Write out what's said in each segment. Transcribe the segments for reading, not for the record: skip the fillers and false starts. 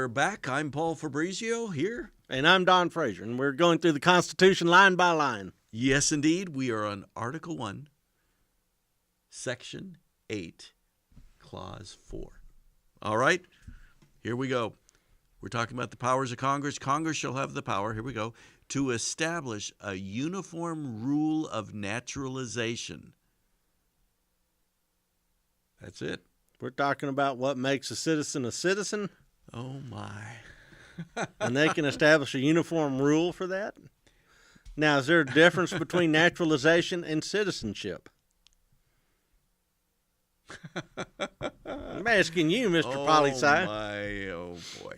We're back. I'm Paul Fabrizio here. And I'm Don Frazier, and we're going through the Constitution line by line. Yes, indeed. We are on Article 1, Section 8, Clause 4. All right, here we go. We're talking about the powers of Congress. Congress shall have the power, here we go, to establish a uniform rule of naturalization. That's it. We're talking about what makes a citizen a citizen. Oh, my. And they can establish a uniform rule for that? Now, is there a difference between naturalization and citizenship? I'm asking you, Mr. Poli-Sci. Oh, boy.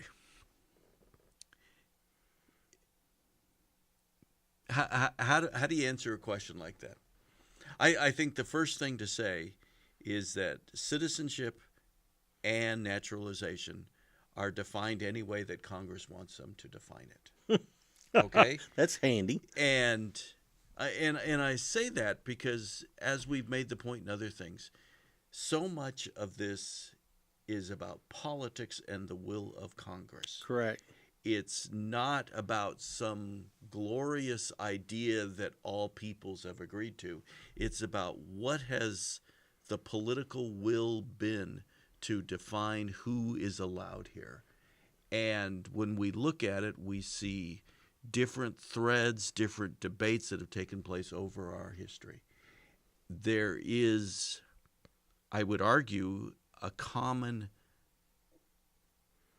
How do you answer a question like that? I think the first thing to say is that citizenship and naturalization are defined any way that Congress wants them to define it. Okay? That's handy. And I say that because, as we've made the point in other things, so much of this is about politics and the will of Congress. Correct. It's not about some glorious idea that all peoples have agreed to. It's about what has the political will been to define who is allowed here. And when we look at it, we see different threads, different debates that have taken place over our history. There is, I would argue, a common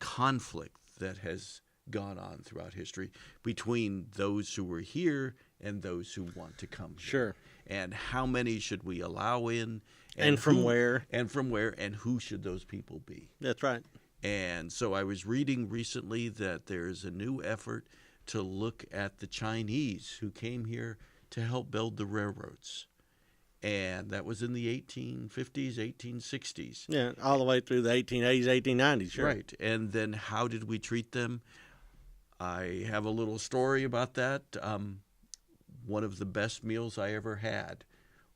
conflict that has gone on throughout history between those who were here and those who want to come here. Sure. And how many should we allow in? And from where? And from where, and who should those people be? That's right. And so I was reading recently that there's a new effort to look at the Chinese who came here to help build the railroads. And that was in the 1850s, 1860s. Yeah, all the way through the 1880s, 1890s, sure. Right. And then how did we treat them? I have a little story about that. One of the best meals I ever had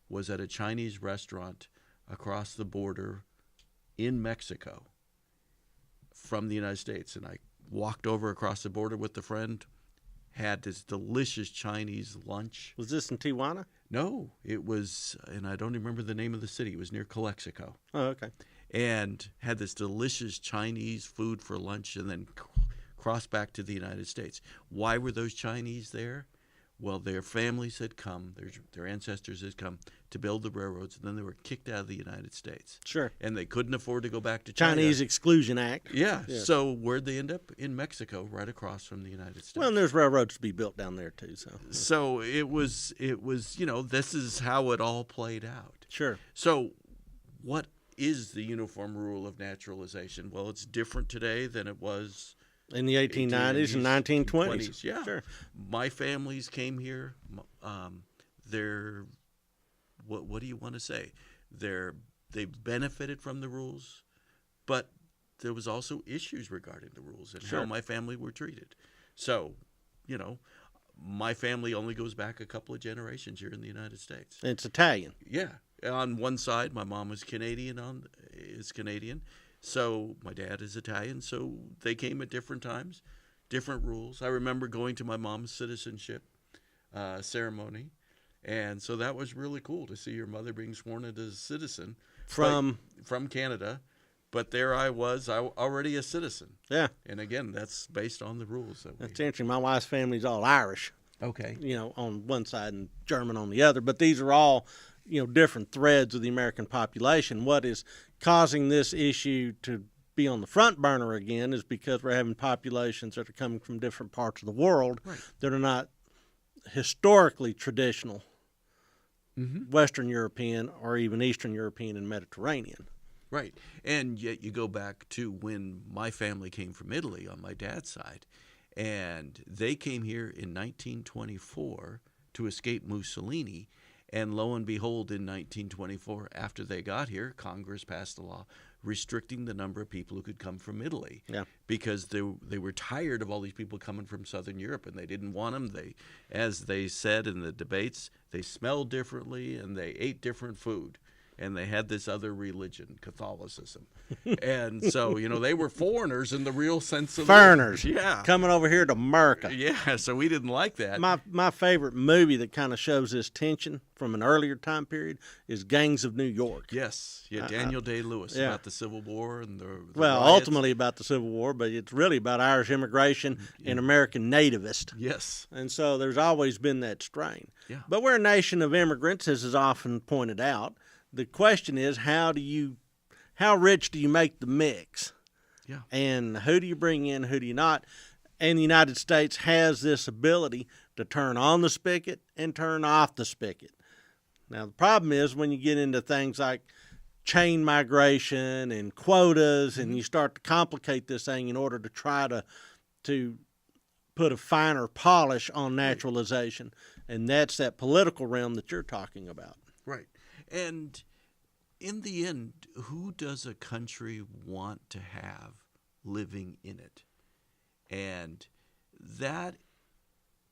was at a Chinese restaurant across the border in Mexico from the United States. And I walked over across the border with a friend, had this delicious Chinese lunch. Was this in Tijuana? No, it was, and I don't remember the name of the city. It was near Calexico. Oh, okay. And had this delicious Chinese food for lunch and then crossed back to the United States. Why were those Chinese there? Well, their families had come, their ancestors had come to build the railroads, and then they were kicked out of the United States. Sure. And they couldn't afford to go back to China. Chinese Exclusion Act. Yeah. So where'd they end up? In Mexico, right across from the United States. Well, and there's railroads to be built down there, too. So it was, this is how it all played out. Sure. So what is the uniform rule of naturalization? Well, it's different today than it was in the 1890s and 1920s. Yeah. Sure. My families came here. They're, what do you want to say? They benefited from the rules, but there was also issues regarding the rules and how my family were treated. So, my family only goes back a couple of generations here in the United States. It's Italian. Yeah. On one side, my mom is Canadian. So my dad is Italian, so they came at different times, different rules. I remember going to my mom's citizenship ceremony, and so that was really cool to see your mother being sworn in as a citizen from Canada. But there I was, already a citizen. Yeah. And again, that's based on the rules. That's interesting. My wife's family's all Irish. Okay. On one side and German on the other. But these are all, different threads of the American population. What is causing this issue to be on the front burner again is because we're having populations that are coming from different parts of the world that are not historically traditional Western European or even Eastern European and Mediterranean. Right. And yet you go back to when my family came from Italy on my dad's side, and they came here in 1924 to escape Mussolini. And lo and behold, in 1924, after they got here, Congress passed a law restricting the number of people who could come from Italy. Yeah. Because they were tired of all these people coming from Southern Europe, and they didn't want them. As they said in the debates, they smelled differently and they ate different food. and they had this other religion, Catholicism. And so, they were foreigners in the real sense of foreigners. Yeah. Coming over here to America. Yeah, so we didn't like that. My favorite movie that kind of shows this tension from an earlier time period is Gangs of New York. Yes. Yeah, Daniel Day-Lewis about the Civil War and the well, riots. ultimately about the Civil War, but it's really about Irish immigration and American nativist. Yes. And so there's always been that strain. Yeah. But we're a nation of immigrants, as is often pointed out. The question is, how rich do you make the mix? Yeah. And who do you bring in, who do you not? And the United States has this ability to turn on the spigot and turn off the spigot. Now, the problem is when you get into things like chain migration and quotas, and you start to complicate this thing in order to try to put a finer polish on naturalization, and that's that political realm that you're talking about. Right. And in the end, who does a country want to have living in it? And that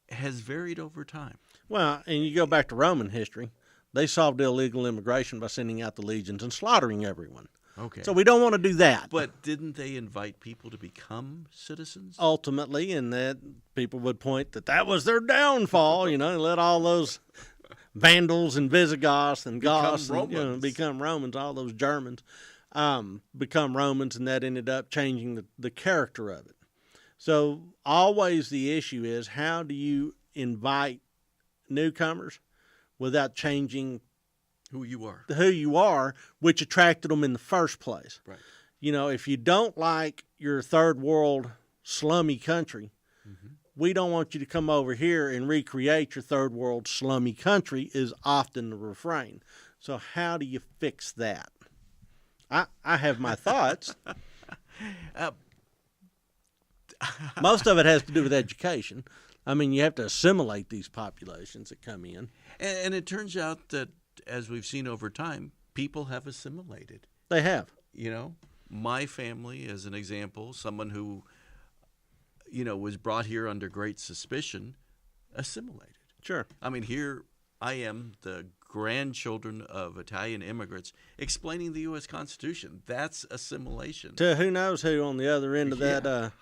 has varied over time. Well, and you go back to Roman history. They solved illegal immigration by sending out the legions and slaughtering everyone. Okay. So we don't want to do that. But didn't they invite people to become citizens? Ultimately, and that people would point that was their downfall, let all those Vandals and Visigoths and Goths become Romans, all those Germans become Romans, and that ended up changing the character of it. So always the issue is, how do you invite newcomers without changing who you are, which attracted them in the first place? Right. If you don't like your third world slummy country, we don't want you to come over here and recreate your third world slummy country, is often the refrain. So how do you fix that? I have my thoughts. Most of it has to do with education. I mean, you have to assimilate these populations that come in. And it turns out that, as we've seen over time, people have assimilated. They have. My family, as an example, someone who, was brought here under great suspicion, assimilated. Sure. I mean, here I am, the grandchildren of Italian immigrants, explaining the U.S. Constitution. That's assimilation. To who knows who on the other end of that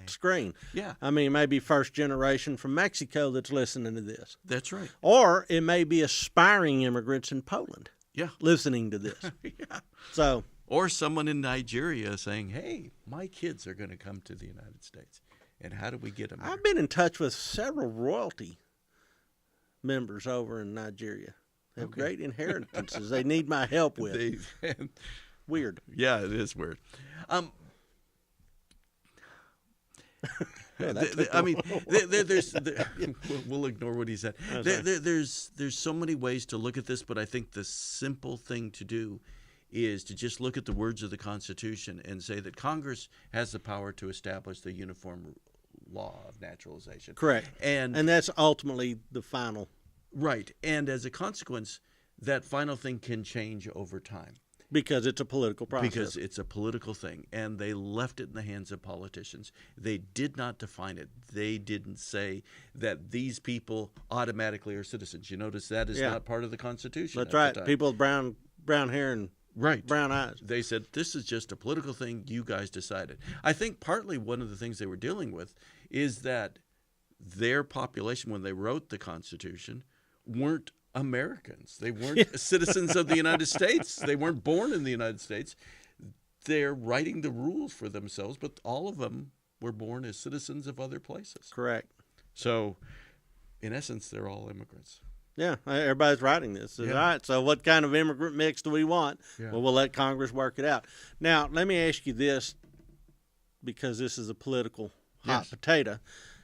screen. Yeah. I mean, it may be first generation from Mexico that's listening to this. That's right. Or it may be aspiring immigrants in Poland. Yeah. Listening to this. Yeah. So. Or someone in Nigeria saying, hey, my kids are going to come to the United States. And how do we get them there? I've been in touch with several royalty members over in Nigeria. They have great inheritances they need my help with. Weird. Yeah, it is weird. We'll ignore what he said. There's so many ways to look at this, but I think the simple thing to do is to just look at the words of the Constitution and say that Congress has the power to establish the uniform law of naturalization. Correct. And that's ultimately the final. Right. And as a consequence, that final thing can change over time. Because it's a political process. Because it's a political thing. And they left it in the hands of politicians. They did not define it. They didn't say that these people automatically are citizens. You notice that is not part of the Constitution. That's right. People with brown hair and brown eyes. They said, this is just a political thing. You guys decided. I think partly one of the things they were dealing with is that their population, when they wrote the Constitution, weren't Americans. They weren't citizens of the United States. They weren't born in the United States. They're writing the rules for themselves, but all of them were born as citizens of other places. Correct. So, in essence, they're all immigrants. Yeah, everybody's writing this. All right, so what kind of immigrant mix do we want? Yeah. Well, we'll let Congress work it out. Now, let me ask you this, because this is a political hot potato,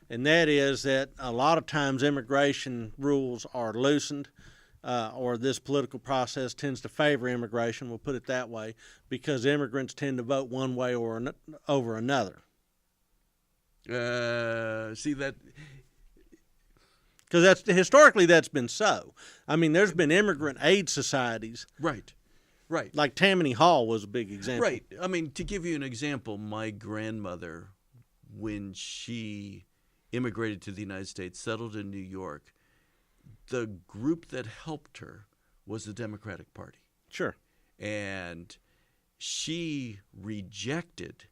and that is that a lot of times immigration rules are loosened, or this political process tends to favor immigration, we'll put it that way, because immigrants tend to vote one way or over another. See that... Because historically that's been so. I mean, there's been immigrant aid societies. Right. Like Tammany Hall was a big example. Right. I mean, to give you an example, my grandmother, when she immigrated to the United States, settled in New York, the group that helped her was the Democratic Party. Sure. And she rejected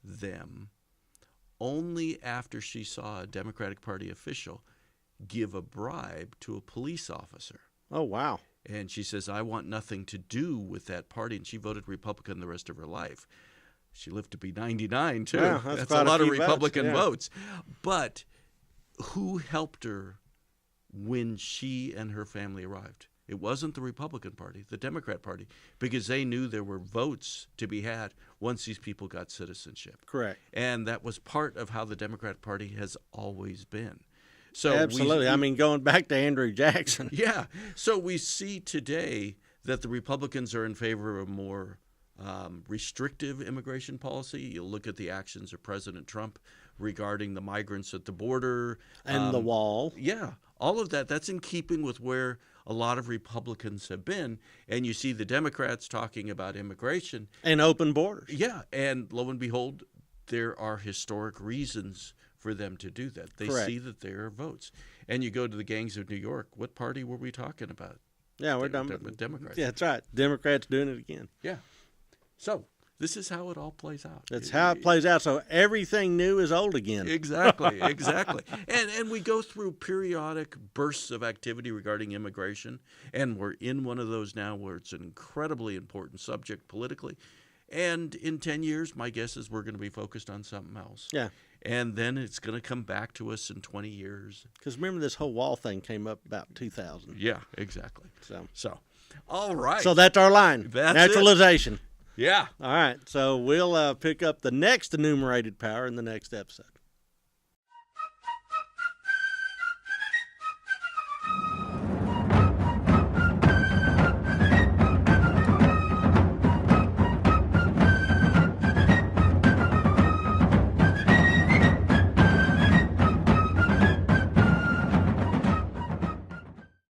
them only after she saw a Democratic Party official give a bribe to a police officer. Oh, wow. And she says, I want nothing to do with that party. And she voted Republican the rest of her life. She lived to be 99, too. Yeah, that's a lot of Republican votes. But who helped her when she and her family arrived? It wasn't the Republican Party, the Democrat Party, because they knew there were votes to be had once these people got citizenship. Correct. And that was part of how the Democrat Party has always been. So absolutely. I mean, going back to Andrew Jackson. Yeah. So we see today that the Republicans are in favor of a more restrictive immigration policy. You look at the actions of President Trump regarding the migrants at the border. And the wall. Yeah. All of that. That's in keeping with where a lot of Republicans have been. And you see the Democrats talking about immigration. And open borders. Yeah. And lo and behold, there are historic reasons for them to do that. They Correct. see that there are votes. And you go to the gangs of New York. What party were we talking about? Yeah, we're done with Democrats. Yeah, that's right. Democrats doing it again. Yeah. So this is how it all plays out. That's how it plays out. So everything new is old again. Exactly, exactly. And we go through periodic bursts of activity regarding immigration, and we're in one of those now where it's an incredibly important subject politically. And in 10 years, my guess is we're going to be focused on something else. Yeah. And then it's going to come back to us in 20 years. Because remember, this whole wall thing came up about 2000. Yeah, exactly. So all right. So that's our line. That's naturalization. Yeah. All right. So we'll pick up the next enumerated power in the next episode.